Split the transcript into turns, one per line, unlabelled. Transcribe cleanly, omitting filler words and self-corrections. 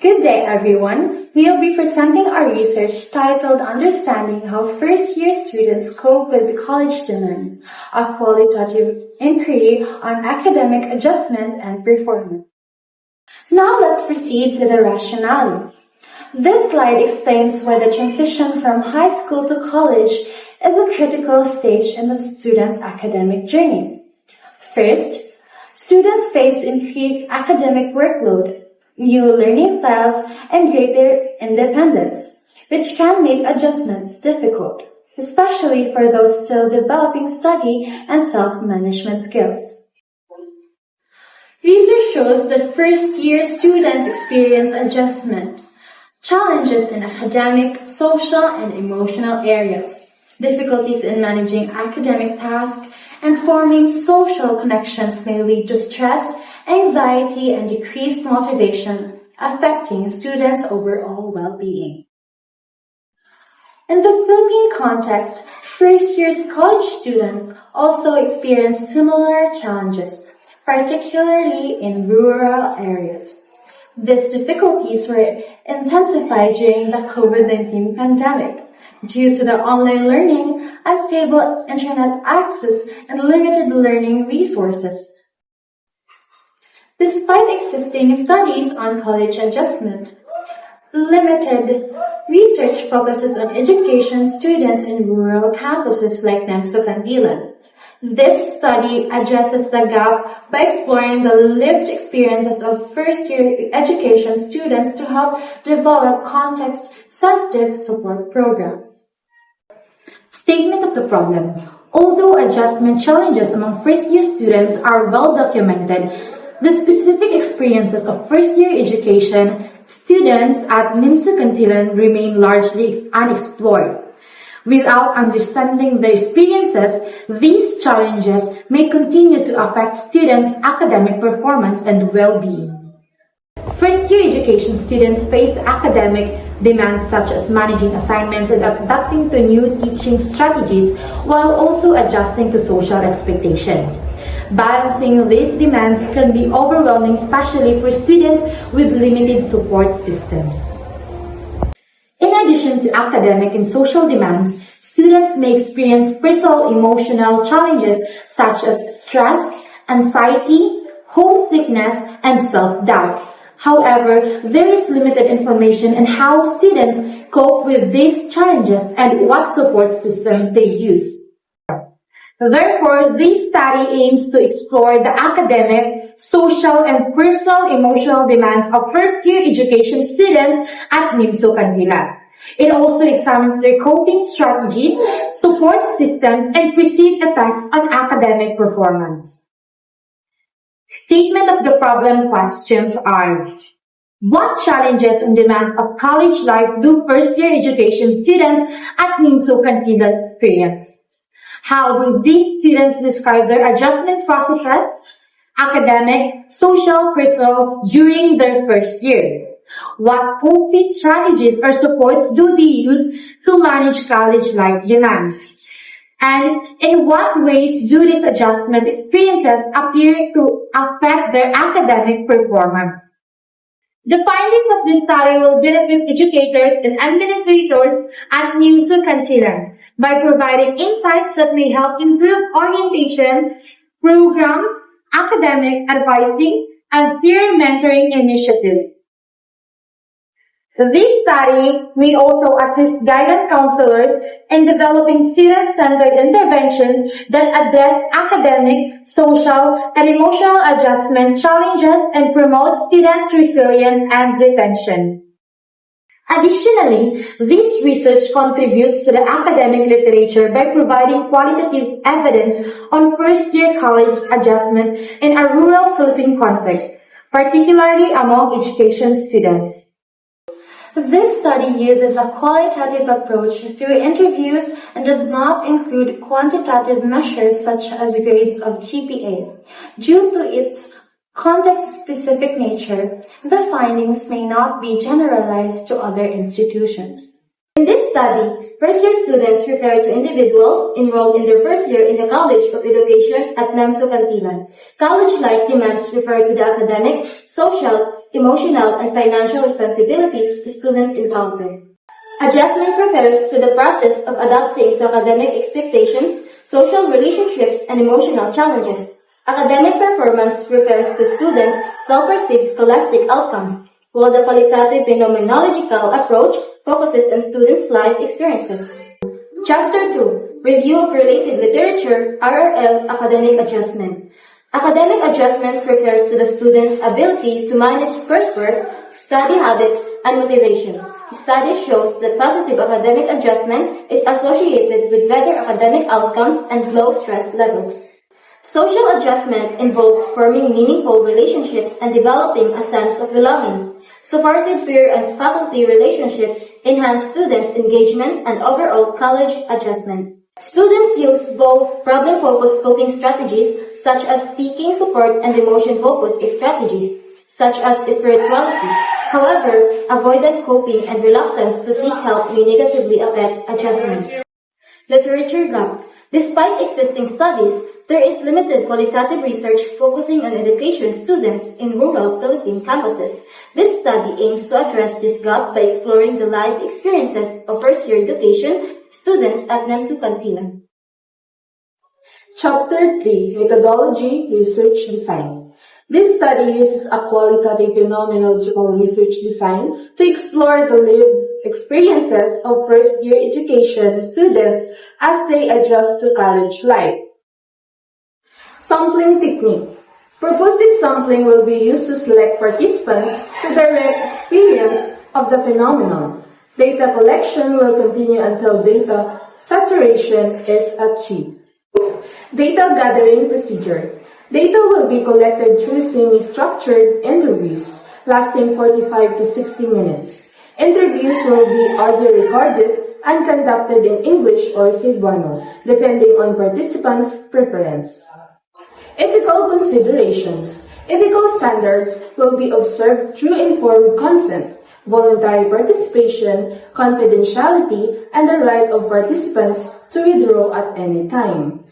Good day, everyone. We'll be presenting our research titled Understanding How First-Year Students Cope with College Demand, a qualitative inquiry on academic adjustment and performance. Now let's proceed to the rationale. This slide explains why the transition from high school to college is a critical stage in the student's academic journey. First, students face increased academic workload, new learning styles, and greater independence, which can make adjustments difficult, especially for those still developing study and self-management skills. Research shows that first-year students experience adjustment, challenges in academic, social, and emotional areas, difficulties in managing academic tasks, and forming social connections may lead to stress, anxiety, and decreased motivation, affecting students' overall well-being. In the Philippine context, first-year college students also experience similar challenges, particularly in rural areas. These difficulties were intensified during the COVID-19 pandemic due to the online learning, unstable internet access, and limited learning resources. Despite existing studies on college adjustment, limited research focuses on education students in rural campuses like NEMSO Cantilan. This study addresses the gap by exploring the lived experiences of first-year education students to help develop context-sensitive support programs.
Statement of the problem. Although adjustment challenges among first-year students are well documented, the specific experiences of first-year education students at NIMSU Cantilan remain largely unexplored. Without understanding the experiences, these challenges may continue to affect students' academic performance and well-being. First-year education students face academic demands such as managing assignments and adapting to new teaching strategies while also adjusting to social expectations. Balancing these demands can be overwhelming, especially for students with limited support systems. In addition to academic and social demands, students may experience personal emotional challenges such as stress, anxiety, homesickness, and self-doubt. However, there is limited information on how students cope with these challenges and what support system they use. Therefore, this study aims to explore the academic, social, and personal emotional demands of first-year education students at NIMSU Cantilan. It also examines their coping strategies, support systems, and perceived effects on academic performance. Statement of the problem questions are: what challenges and demands of college life do first-year education students at NIMSU Cantilan experience? How do these students describe their adjustment processes, academic, social, personal, during their first year? What coping strategies or supports do they use to manage college life demands? And in what ways do these adjustment experiences appear to affect their academic performance? The findings of this study will benefit educators and administrators at NIMSU Cantilan by providing insights that may help improve orientation, programs, academic advising, and peer mentoring initiatives. This study may also assist guidance counselors in developing student-centered interventions that address academic, social, and emotional adjustment challenges and promote students' resilience and retention. Additionally, this research contributes to the academic literature by providing qualitative evidence on first-year college adjustment in a rural Philippine context, particularly among education students.
This study uses a qualitative approach through interviews and does not include quantitative measures such as grades of GPA. Due to its context-specific nature, the findings may not be generalized to other institutions.
In this study, first-year students refer to individuals enrolled in their first year in the College of Education at NIMSU Cantilan. College life demands refer to the academic, social, emotional, and financial responsibilities the students encounter. Adjustment refers to the process of adapting to academic expectations, social relationships, and emotional challenges. Academic performance refers to students' self-perceived scholastic outcomes, while the qualitative phenomenological approach focuses on students' life experiences. Chapter 2. Review of Related Literature, RRL, Academic Adjustment. Academic adjustment refers to the student's ability to manage coursework, study habits, and motivation. Study shows that positive academic adjustment is associated with better academic outcomes and low stress levels. Social adjustment involves forming meaningful relationships and developing a sense of belonging. Supportive peer and faculty relationships enhance students' engagement and overall college adjustment. Students use both problem-focused coping strategies such as seeking support and emotion-focused strategies such as spirituality. However, avoidant coping and reluctance to seek help may negatively affect adjustment. Literature gap. Despite existing studies, there is limited qualitative research focusing on education students in rural Philippine campuses. This study aims to address this gap by exploring the life experiences of first-year education students at NEMSU Cantila.
Chapter 3, Methodology, Research Design. This study uses a qualitative phenomenological research design to explore the lived experiences of first-year education students as they adjust to college life. Sampling technique. Purposive sampling will be used to select participants to direct experience of the phenomenon. Data collection will continue until data saturation is achieved. Data gathering procedure. Data will be collected through semi-structured interviews lasting 45 to 60 minutes. Interviews will be audio recorded and conducted in English or Cebuano, depending on participants' preference. Ethical considerations. Ethical standards will be observed through informed consent, voluntary participation, confidentiality, and the right of participants to withdraw at any time.